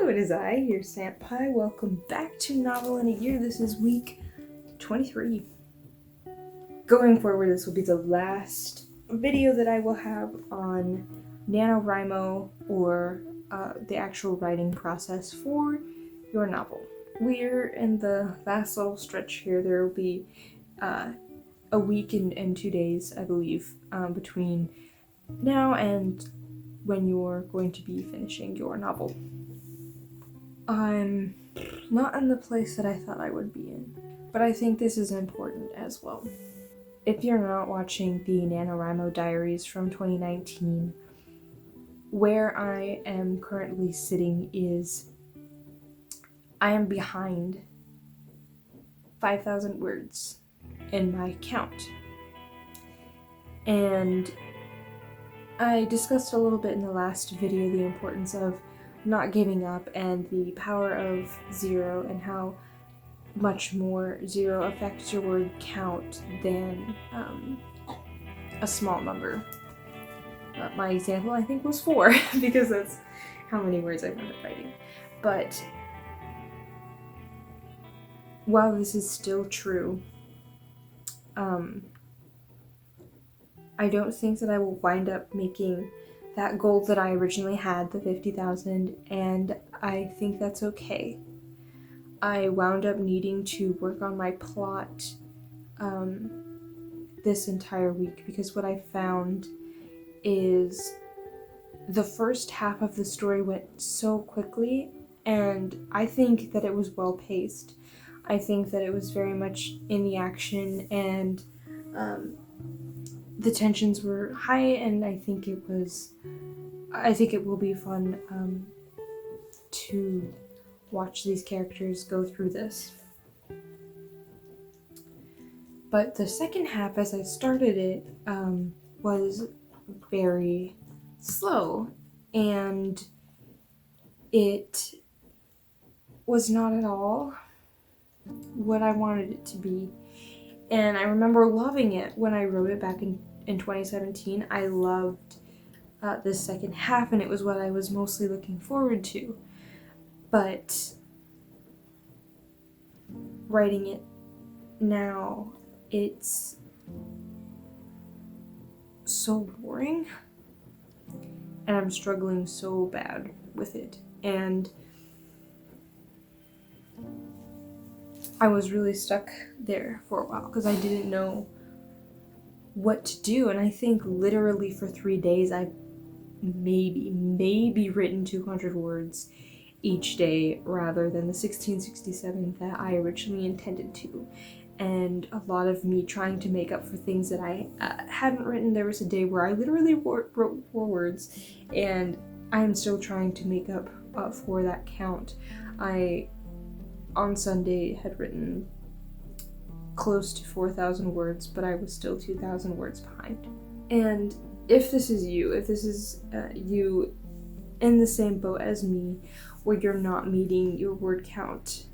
Hello, it is I, your Senpai. Welcome back to Novel in a Year. This is week 23. Going forward, this will be the last video that I will have on NaNoWriMo or the actual writing process for your novel. We're in the last little stretch here. There will be a week and 2 days, I believe, between now and when you're going to be finishing your novel. I'm not in the place that I thought I would be in, but I think this is important as well. If you're not watching the NaNoWriMo diaries from 2019, where I am currently sitting is I am behind 5,000 words in my count. And I discussed a little bit in the last video the importance of not giving up and the power of zero and how much more zero affects your word count than a small number. My example, I think, was 4 because that's how many words I wound up writing. But while this is still true, I don't think that I will wind up making that goal that I originally had, the 50,000, and I think that's okay. I wound up needing to work on my plot this entire week because what I found is the first half of the story went so quickly, and I think that it was well paced. I think that it was very much in the action, and the tensions were high, and I think it will be fun to watch these characters go through this. But the second half, as I started it, was very slow, and it was not at all what I wanted it to be. And I remember loving it when I wrote it back in 2017. I loved the second half, and it was what I was mostly looking forward to. But writing it now, it's so boring, and I'm struggling so bad with it. And I was really stuck there for a while because I didn't know what to do, and I think literally for 3 days I've maybe written 200 words each day rather than the 1667 that I originally intended to. And a lot of me trying to make up for things that I hadn't written. There was a day where I literally wrote 4 words, and I'm still trying to make up for that count. I, on Sunday, had written close to 4,000 words, but I was still 2,000 words behind. And if this is you, you in the same boat as me, where you're not meeting your word count,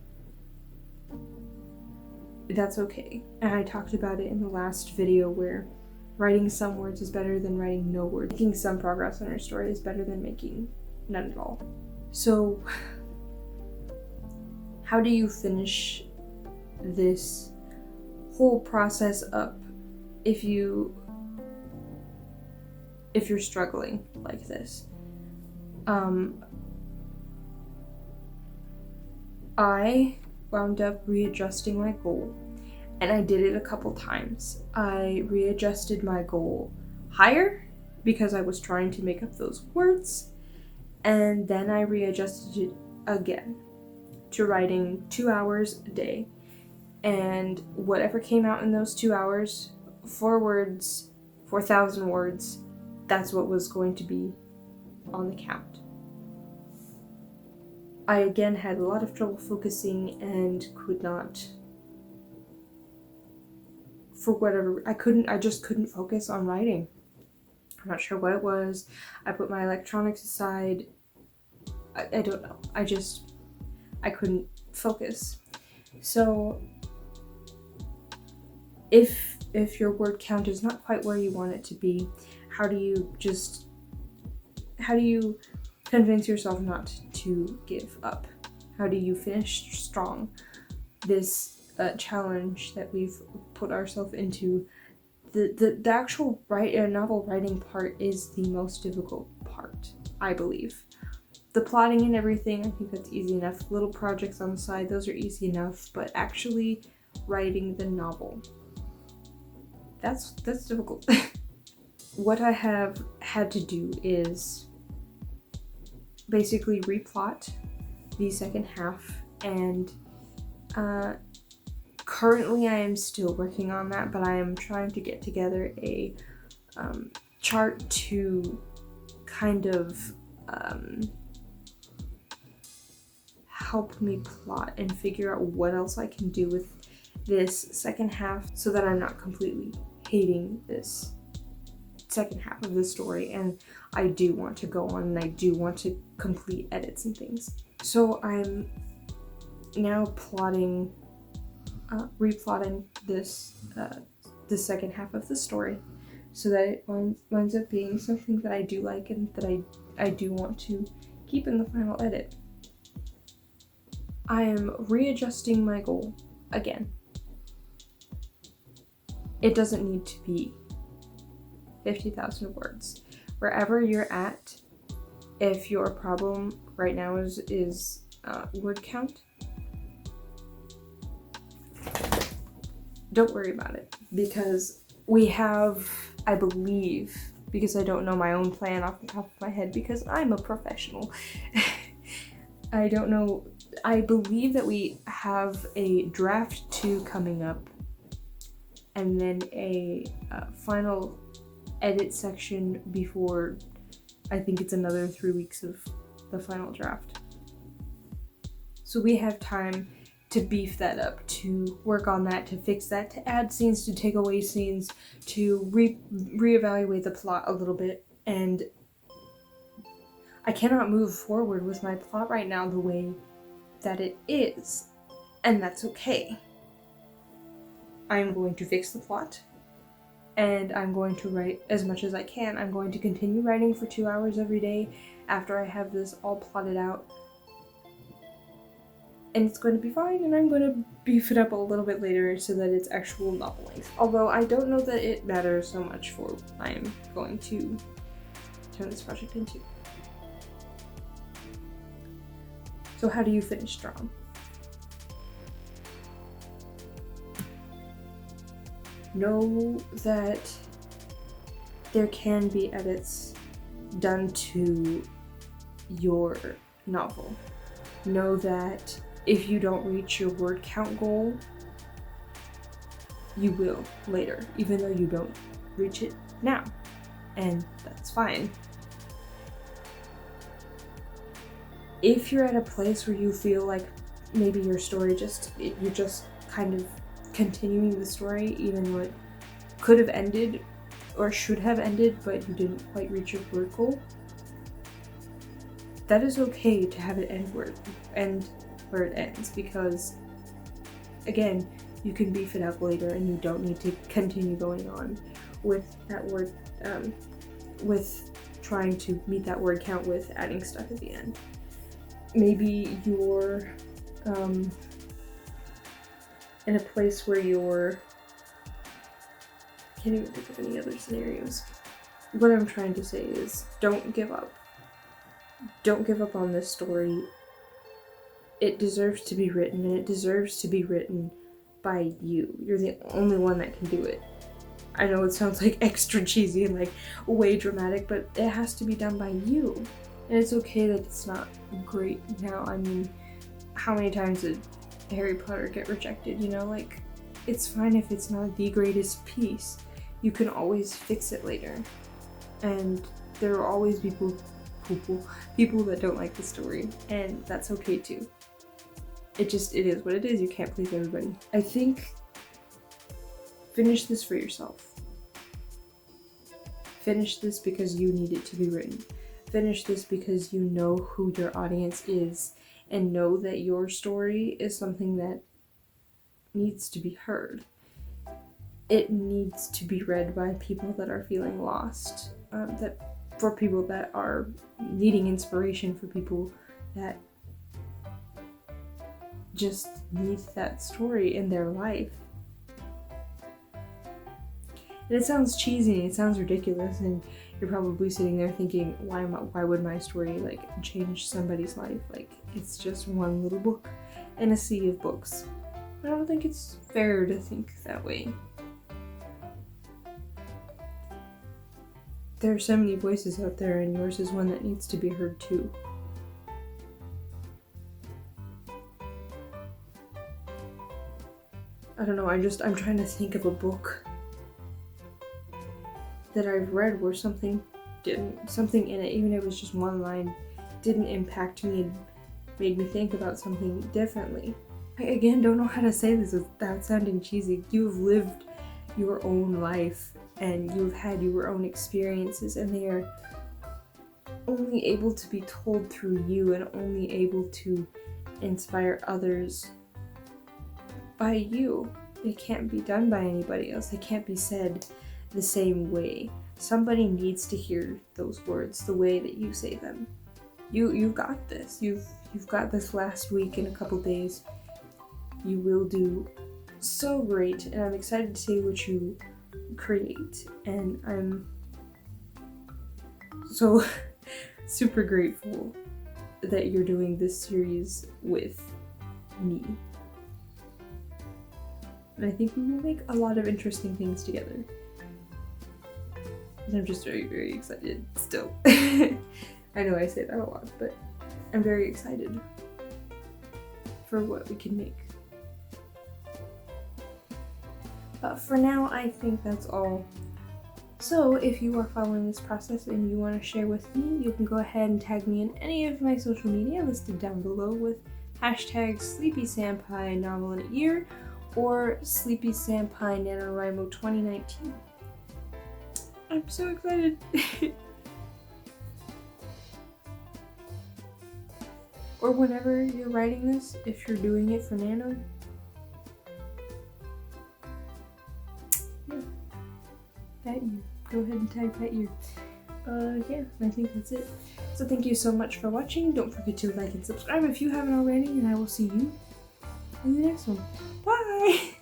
that's okay. And I talked about it in the last video where writing some words is better than writing no words. Making some progress on your story is better than making none at all. So, how do you finish this whole process up if you're struggling like this? I wound up readjusting my goal, and I did it a couple times. I readjusted my goal higher because I was trying to make up those words, and then I readjusted it again to writing 2 hours a day, and whatever came out in those 2 hours, 4 words, 4,000 words, that's what was going to be on the count. I again had a lot of trouble focusing and could not, for whatever, I just couldn't focus on writing. I'm not sure what it was. I put my electronics aside. I don't know. I couldn't focus. So if your word count is not quite where you want it to be, how do you convince yourself not to give up? How do you finish strong? This challenge that we've put ourselves into, the actual novel writing part is the most difficult part, I believe. The plotting and everything, I think that's easy enough. Little projects on the side, those are easy enough, but actually writing the novel, that's difficult. What I have had to do is basically replot the second half, and currently I am still working on that, but I am trying to get together a chart to kind of help me plot and figure out what else I can do with this second half so that I'm not completely hating this second half of the story, and I do want to go on and I do want to complete edits and things. So I'm now replotting this the second half of the story so that it winds up being something that I do like and that I do want to keep in the final edit. I am readjusting my goal again. It doesn't need to be 50,000 words. Wherever you're at, if your problem right now is word count, don't worry about it, because we have, I believe, because I don't know my own plan off the top of my head because I'm a professional, I don't know, I believe that we have a draft 2 coming up and then a final edit section before, I think it's another 3 weeks of the final draft. So we have time to beef that up, to work on that, to fix that, to add scenes, to take away scenes, to reevaluate the plot a little bit. And I cannot move forward with my plot right now the way that it is, and that's okay. I'm going to fix the plot, and I'm going to write as much as I can. I'm going to continue writing for 2 hours every day after I have this all plotted out. And it's going to be fine, and I'm going to beef it up a little bit later so that it's actual novel length. Although I don't know that it matters so much for what I'm going to turn this project into. So how do you finish strong? Know that there can be edits done to your novel. Know that if you don't reach your word count goal, you will later, even though you don't reach it now. And that's fine. If you're at a place where you feel like maybe your story you're just kind of continuing the story even though it could have ended or should have ended but you didn't quite reach your word goal, that is okay to have it end where it ends, because again, you can beef it up later and you don't need to continue going on with that word, with trying to meet that word count with adding stuff at the end. Maybe you're in a place where I can't even think of any other scenarios. What I'm trying to say is, don't give up. Don't give up on this story. It deserves to be written, and it deserves to be written by you. You're the only one that can do it. I know it sounds like extra cheesy and like way dramatic, but it has to be done by you. And it's okay that it's not great now. I mean, how many times did Harry Potter get rejected, you know? Like, it's fine if it's not the greatest piece. You can always fix it later. And there will always be people that don't like the story, and that's okay too. It is what it is. You can't please everybody. I think finish this for yourself. Finish this because you need it to be written. Finish this because you know who your audience is and know that your story is something that needs to be heard. It needs to be read by people that are feeling lost, for people that are needing inspiration, for people that just need that story in their life. And it sounds cheesy, it sounds ridiculous, and you're probably sitting there thinking, why would my story like change somebody's life? Like, it's just one little book in a sea of books. I don't think it's fair to think that way. There are so many voices out there, and yours is one that needs to be heard too. I don't know, I'm trying to think of a book that I've read where something in it, even if it was just one line, didn't impact me and made me think about something differently. I again don't know how to say this without sounding cheesy. You've lived your own life and you've had your own experiences, and they are only able to be told through you and only able to inspire others by you. They can't be done by anybody else. They can't be said the same way. Somebody needs to hear those words the way that you say them. You got this. You've got this last week in a couple days. You will do so great, and I'm excited to see what you create, and I'm so super grateful that you're doing this series with me. And I think we will make a lot of interesting things together. And I'm just very, very excited still. I know I say that a lot, but I'm very excited for what we can make. But for now, I think that's all. So if you are following this process and you want to share with me, you can go ahead and tag me in any of my social media listed down below with hashtag SleepySandPie Novel in a Year or SleepySandPie NaNoWriMo 2019. I'm so excited. Or whenever you're writing this, if you're doing it for Nano. Yeah. That year. Go ahead and tag that year. Yeah, I think that's it. So thank you so much for watching. Don't forget to like and subscribe if you haven't already, and I will see you in the next one. Bye!